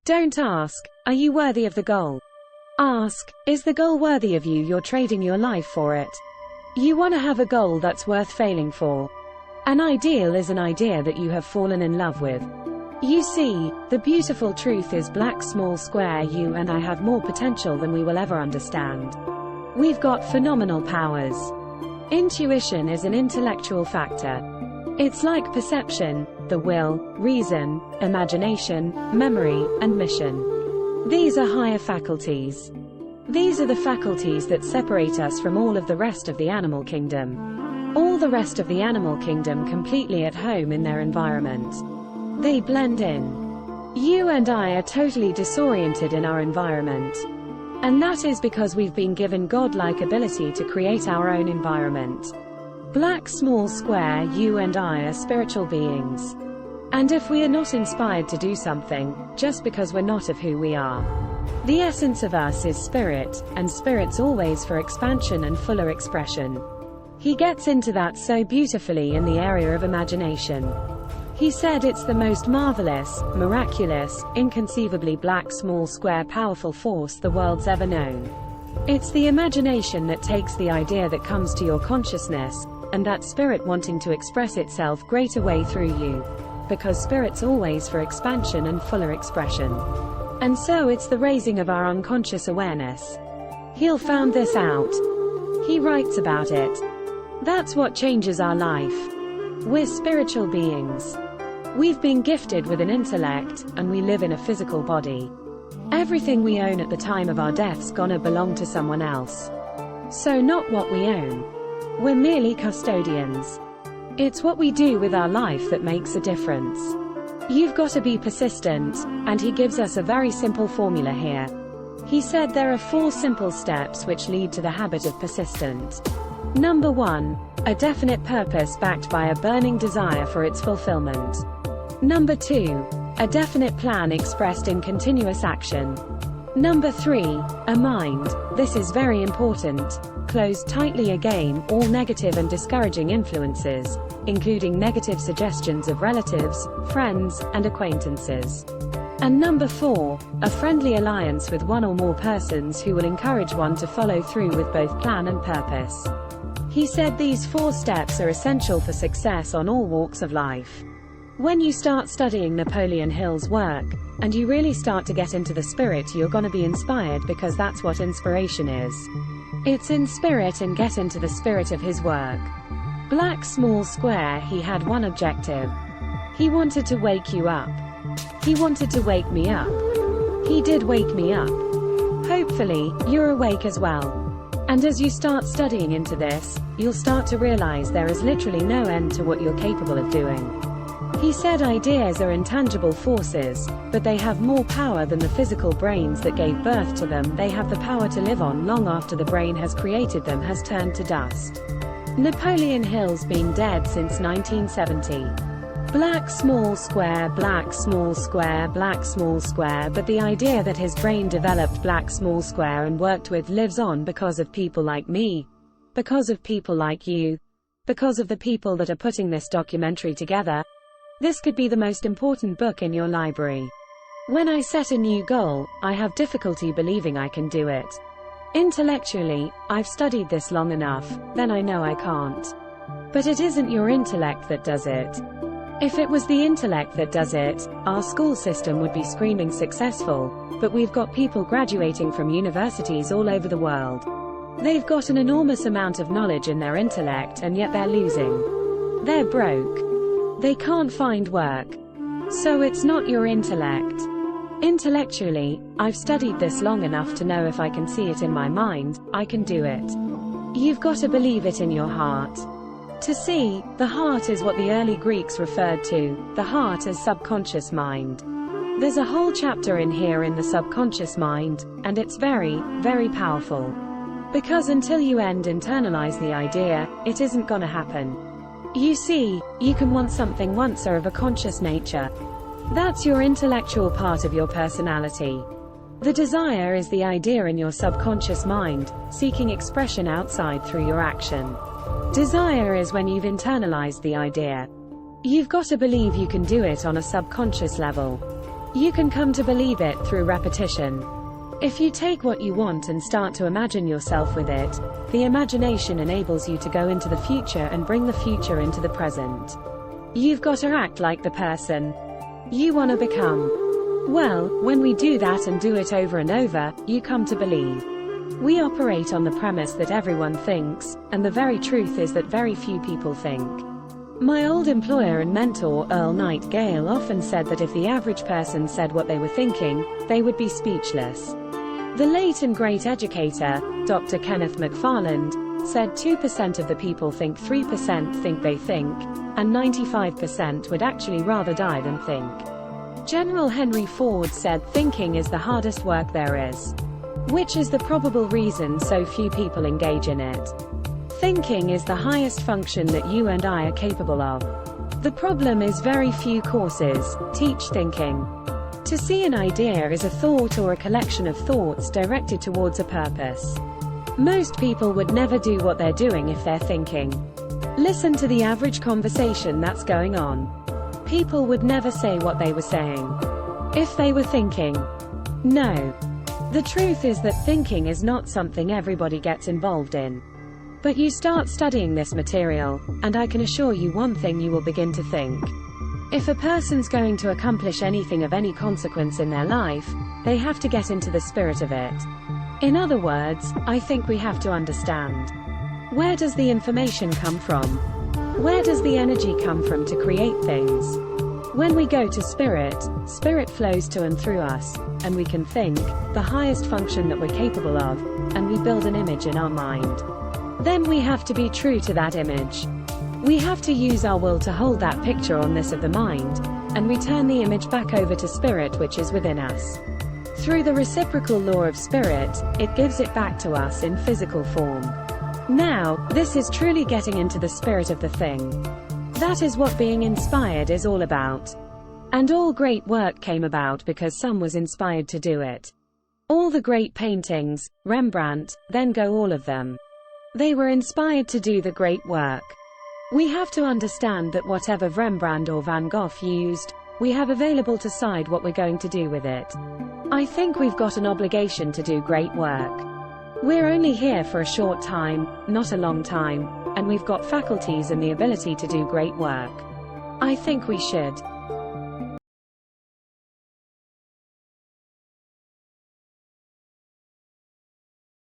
Don't ask, are you worthy of the goal? Ask, is the goal worthy of you? You're trading your life for it. You want to have a goal that's worth failing for. An ideal is an idea that you have fallen in love with. You see, the beautiful truth is black small square you and I have more potential than we will ever understand. We've got phenomenal powers. Intuition is an intellectual factor. It's like perception, the will, reason, imagination, memory, and mission. These are higher faculties. These are the faculties that separate us from all of the rest of the animal kingdom. All the rest of the animal kingdom completely at home in their environment. They blend in. You and I are totally disoriented in our environment. And that is because we've been given godlike ability to create our own environment. Black small square, you and I are spiritual beings. And if we are not inspired to do something, just because we're not of who we are. The essence of us is spirit, and spirit's always for expansion and fuller expression. He gets into that so beautifully in the area of imagination. He said it's the most marvelous, miraculous, inconceivably black small square powerful force the world's ever known. It's the imagination that takes the idea that comes to your consciousness, and that spirit wanting to express itself greater way through you. Because spirit's always for expansion and fuller expression. And so it's the raising of our unconscious awareness. He'll found this out. He writes about it. That's what changes our life. We're spiritual beings. We've been gifted with an intellect, and we live in a physical body. Everything we own at the time of our death's gonna belong to someone else. So not what we own. We're merely custodians. It's what we do with our life that makes a difference. You've got to be persistent, and he gives us a very simple formula here. He said there are 4 simple steps which lead to the habit of persistent. Number 1, a definite purpose backed by a burning desire for its fulfillment. Number 2, a definite plan expressed in continuous action. Number 3, a mind, this is very important, closed tightly again all negative and discouraging influences, including negative suggestions of relatives, friends, and acquaintances. And number 4, a friendly alliance with one or more persons who will encourage one to follow through with both plan and purpose. He said these 4 steps are essential for success on all walks of life. When you start studying Napoleon Hill's work, and you really start to get into the spirit, you're gonna be inspired, because that's what inspiration is. It's in spirit, and get into the spirit of his work. Black small square, he had one objective. He wanted to wake you up. He wanted to wake me up. He did wake me up. Hopefully, you're awake as well. And as you start studying into this, you'll start to realize there is literally no end to what you're capable of doing. He said ideas are intangible forces, but they have more power than the physical brains that gave birth to them. They have the power to live on long after the brain has created them has turned to dust. Napoleon Hill's been dead since 1970. Black small square, black small square, black small square, but the idea that his brain developed black small square and worked with lives on because of people like me, because of people like you, because of the people that are putting this documentary together. This could be the most important book in your library. When I set a new goal, I have difficulty believing I can do it. Intellectually, I've studied this long enough, then I know I can't. But it isn't your intellect that does it. If it was the intellect that does it, our school system would be screaming successful, but we've got people graduating from universities all over the world. They've got an enormous amount of knowledge in their intellect, and yet they're losing. They're broke. They can't find work. So it's not your intellect. Intellectually, I've studied this long enough to know if I can see it in my mind, I can do it. You've got to believe it in your heart. To see, the heart is what the early Greeks referred to, the heart as subconscious mind. There's a whole chapter in here in the subconscious mind, and it's very, very powerful. Because until you internalize the idea, it isn't gonna happen. You see, you can want something once are of a conscious nature. That's your intellectual part of your personality. The desire is the idea in your subconscious mind, seeking expression outside through your action. Desire is when you've internalized the idea. You've got to believe you can do it on a subconscious level. You can come to believe it through repetition. If you take what you want and start to imagine yourself with it, the imagination enables you to go into the future and bring the future into the present. You've got to act like the person you want to become. Well, when we do that and do it over and over, you come to believe. We operate on the premise that everyone thinks, and the very truth is that very few people think. My old employer and mentor Earl Nightingale often said that if the average person said what they were thinking, they would be speechless. The late and great educator, Dr. Kenneth McFarland, said 2% of the people think 3% think they think, and 95% would actually rather die than think. General Henry Ford said thinking is the hardest work there is. Which is the probable reason so few people engage in it. Thinking is the highest function that you and I are capable of. The problem is very few courses teach thinking. To see an idea is a thought or a collection of thoughts directed towards a purpose. Most people would never do what they're doing if they're thinking. Listen to the average conversation that's going on. People would never say what they were saying if they were thinking. No. The truth is that thinking is not something everybody gets involved in. But you start studying this material, and I can assure you one thing: you will begin to think. If a person's going to accomplish anything of any consequence in their life, they have to get into the spirit of it. In other words, I think we have to understand. Where does the information come from? Where does the energy come from to create things? When we go to spirit, spirit flows to and through us, and we can think, the highest function that we're capable of, and we build an image in our mind. Then we have to be true to that image. We have to use our will to hold that picture on this of the mind, and we turn the image back over to spirit which is within us. Through the reciprocal law of spirit, it gives it back to us in physical form. Now, this is truly getting into the spirit of the thing. That is what being inspired is all about. And all great work came about because some was inspired to do it. All the great paintings, Rembrandt, Van Gogh, all of them. They were inspired to do the great work. We have to understand that whatever Rembrandt or Van Gogh used, we have available to decide what we're going to do with it. I think we've got an obligation to do great work. We're only here for a short time, not a long time, and we've got faculties and the ability to do great work. I think we should